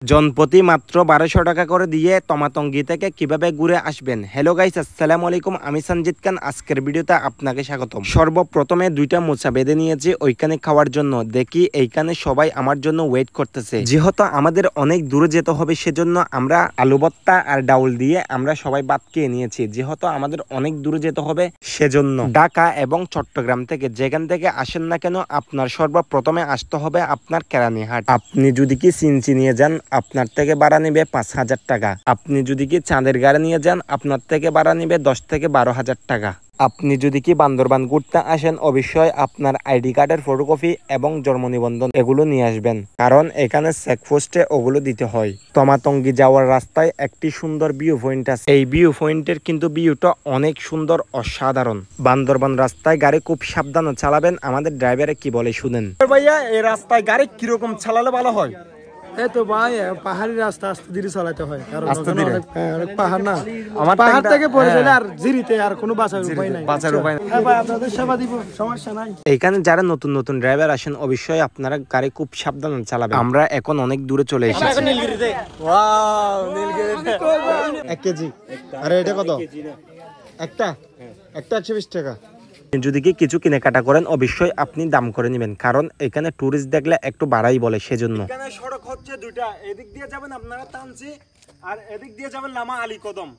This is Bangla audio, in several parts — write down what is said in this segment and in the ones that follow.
জনপ্রতি মাত্র 1200 টাকা করে দিয়ে তমাতঙ্গি থেকে কিভাবে ঘুরে আসবেন। হ্যালো গাইস, আসসালামু আলাইকুম। আমি সঞ্জিত খান। আজকের ভিডিওতে আপনাকে স্বাগতম। সর্বপ্রথমে দুইটা মোচা বেঁধে নিয়েছি ওইখানে খাওয়ার জন্য। দেখি এইখানে সবাই আমার জন্য ওয়েট করতেছে। যেহেতু আমাদের অনেক দূরে যেতে হবে, সেজন্য আমরা আলু ভর্তা আর ডাউল দিয়ে আমরা সবাই ভাত খেয়ে নিয়েছি। যেহেতু আমাদের অনেক দূরে যেতে হবে, সেজন্য ঢাকা এবং চট্টগ্রাম থেকে যেখান থেকে আসেন না কেন, আপনার সর্বপ্রথমে আসতে হবে আপনার কেরানীহাট। আপনি যদি কি সিনচি নিয়ে যান, আপনার থেকে ভাড়া নিবে 5000 টাকা। আপনি যদি কি চাঁদের গাড়ি নিয়ে যান, আপনার থেকে ভাড়া নিবে 10 থেকে 12,000 টাকা। আপনি যদি কি বান্দরবান ঘুরতে আসেন, অবশ্যই আপনার আইডি কার্ডের ফটোকপি এবং জন্ম নিবন্ধন এগুলো নিয়ে আসবেন, কারণ এখানে চেকপোস্টে ওগুলো দিতে হয়। তমাতঙ্গি যাওয়ার রাস্তায় একটি সুন্দর ভিউ পয়েন্ট আছে। এই ভিউ পয়েন্টের কিন্তু ভিউটা অনেক সুন্দর, অসাধারণ। বান্দরবান রাস্তায় গাড়ি খুব সাবধানে চালাবেন। আমাদের ড্রাইভারে কি বলে শুনেন। ভাইয়া, এই রাস্তায় গাড়ি কিরকম চালালে ভালো হয়? এই তো ভাই, পাহাড়ি রাস্তা আস্তে ধীরে চালাতে হয়, কারণ আস্তে ধীরে অনেক পাহাড় না। আমার পাহাড় থেকে পড়ে গেলে আর জিরিতে আর কোনো বাঁচার উপায় নাই। হ্যাঁ ভাই, আপনাদের সেবা দিব, সমস্যা নাই। এইখানে যারা নতুন নতুন ড্রাইভার আসেন, অবশ্যই আপনারা গাড়ি খুব সাবধানে চালাবেন। আমরা এখন অনেক দূরে চলে এসেছি। এক কেজি। আরে এটা কত? একটা 120 টাকা। যদি কি কিছু কেনাকাটা করেন, অবশ্যই আপনি দাম করে নেবেন, কারণ এখানে টুরিস্ট দেখলে একটু বাড়াই বলে, সেজন্য। এখানে সড়ক হচ্ছে দুইটা। এদিক দিয়ে যাবেন আপনারা তানসি, আর এদিক দিয়ে যাবেন লামা আলী কদম।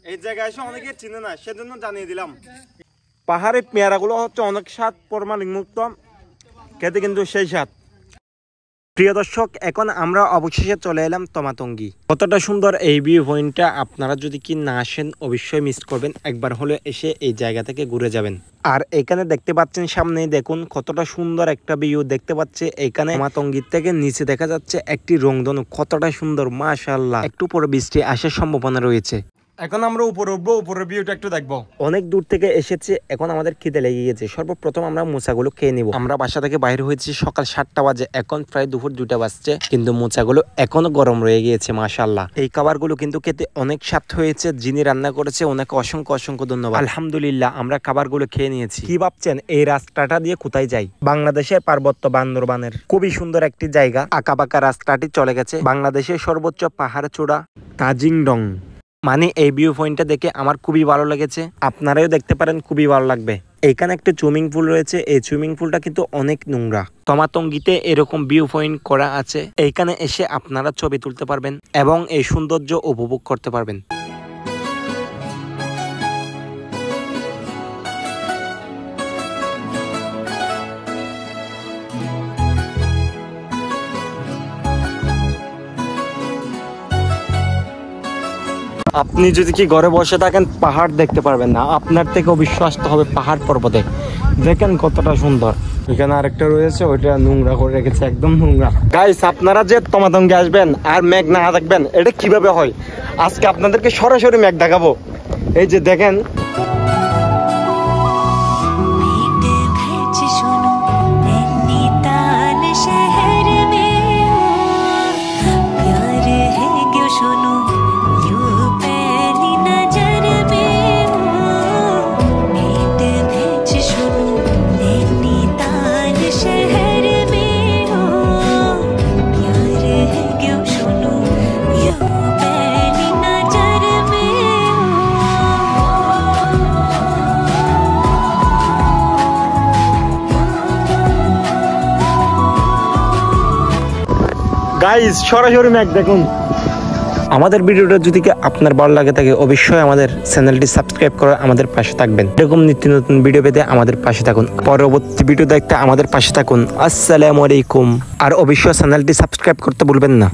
এই জায়গায় এসে অনেকে চিনে না, সেজন্য জানিয়ে দিলাম। পাহাড়ের পেয়ারাগুলো হচ্ছে অনেক স্বাদ, ফরমালিন মুক্ত, খেতে কিন্তু সেই স্বাদ। প্রিয় দর্শক, এখন আমরা অবশেষে চলে এলাম তমাতঙ্গি। কতটা সুন্দর এই ভিউ পয়েন্টটা, আপনারা যদি কি না আসেন অবশ্যই মিস করবেন। একবার হলে এসে এই জায়গা থেকে ঘুরে যাবেন। আর এখানে দেখতে পাচ্ছেন, সামনে দেখুন কতটা সুন্দর একটা ভিউ দেখতে পাচ্ছে। এখানে তমাতঙ্গির থেকে নিচে দেখা যাচ্ছে একটি রংধনু, কতটা সুন্দর, মাশাআল্লাহ। একটু পরে বৃষ্টি আসার সম্ভাবনা রয়েছে। এখন আমরা উপরে উঠবো, উপরের ভিউটা একটু দেখবো। অনেক দূর থেকে এসেছে, এখন আমাদের খিদে লেগে গেছে। সর্বপ্রথম আমরা মোচাগুলো খেয়ে নিব। আমরা বাসা থেকে বাইরে হয়েছি সকাল 7টা বাজে, এখন প্রায় দুপুর 2টা বাজছে, কিন্তু মোচাগুলো এখনো গরম রয়ে গিয়েছে। মাশাআল্লাহ, এই খাবারগুলো কিন্তু খেতে অনেক স্বাদ হয়েছে। যিনি রান্না করেছে ওনাকে অসংখ্য অসংখ্য ধন্যবাদ। আলহামদুলিল্লাহ, আমরা খাবারগুলো খেয়ে নিয়েছি। কি ভাবছেন এই রাস্তাটা দিয়ে কোথায় যাই? বাংলাদেশের পার্বত্য বান্দরবানের খুবই সুন্দর একটি জায়গা। আঁকাবাঁকা রাস্তাটি চলে গেছে বাংলাদেশের সর্বোচ্চ পাহাড় চূড়া তাজিংডং। মানে এই ভিউ পয়েন্টটা দেখে আমার খুবই ভালো লেগেছে, আপনারাও দেখতে পারেন, খুবই ভালো লাগবে। এখানে একটা সুইমিং পুল রয়েছে। এই সুইমিং পুলটা কিন্তু অনেক নোংরা। তমাতঙ্গিতে এরকম ভিউ পয়েন্ট করা আছে, এইখানে এসে আপনারা ছবি তুলতে পারবেন এবং এই সৌন্দর্য উপভোগ করতে পারবেন। আপনি যদি কি ঘরে বসে থাকেন, পাহাড় দেখতে পারবেন না। আপনার থেকে অবশ্যই আসতে হবে পাহাড় পর্বতে। দেখেন কতটা সুন্দর। এখানে আরেকটা রয়েছে, ওইটা নোংরা করে রেখেছে, একদম নোংরা। গাইস, আপনারা যে তমাতঙ্গি আসবেন আর মেঘ না দেখবেন, এটা কিভাবে হয় আজকে আপনাদেরকে সরাসরি মেঘ দেখাবো। এই যে দেখেন, গাইস সরাসরি মেঘ দেখুন। আমাদের ভিডিওটা যদি আপনার ভালো লাগে থাকে, অবশ্যই আমাদের চ্যানেলটি সাবস্ক্রাইব করে আমাদের পাশে থাকবেন। এরকম নিত্য নতুন ভিডিও পেতে আমাদের পাশে থাকুন। পরবর্তী ভিডিও দেখতে আমাদের পাশে থাকুন। আসসালামু আলাইকুম। আর অবশ্যই চ্যানেলটি সাবস্ক্রাইব করতে ভুলবেন না।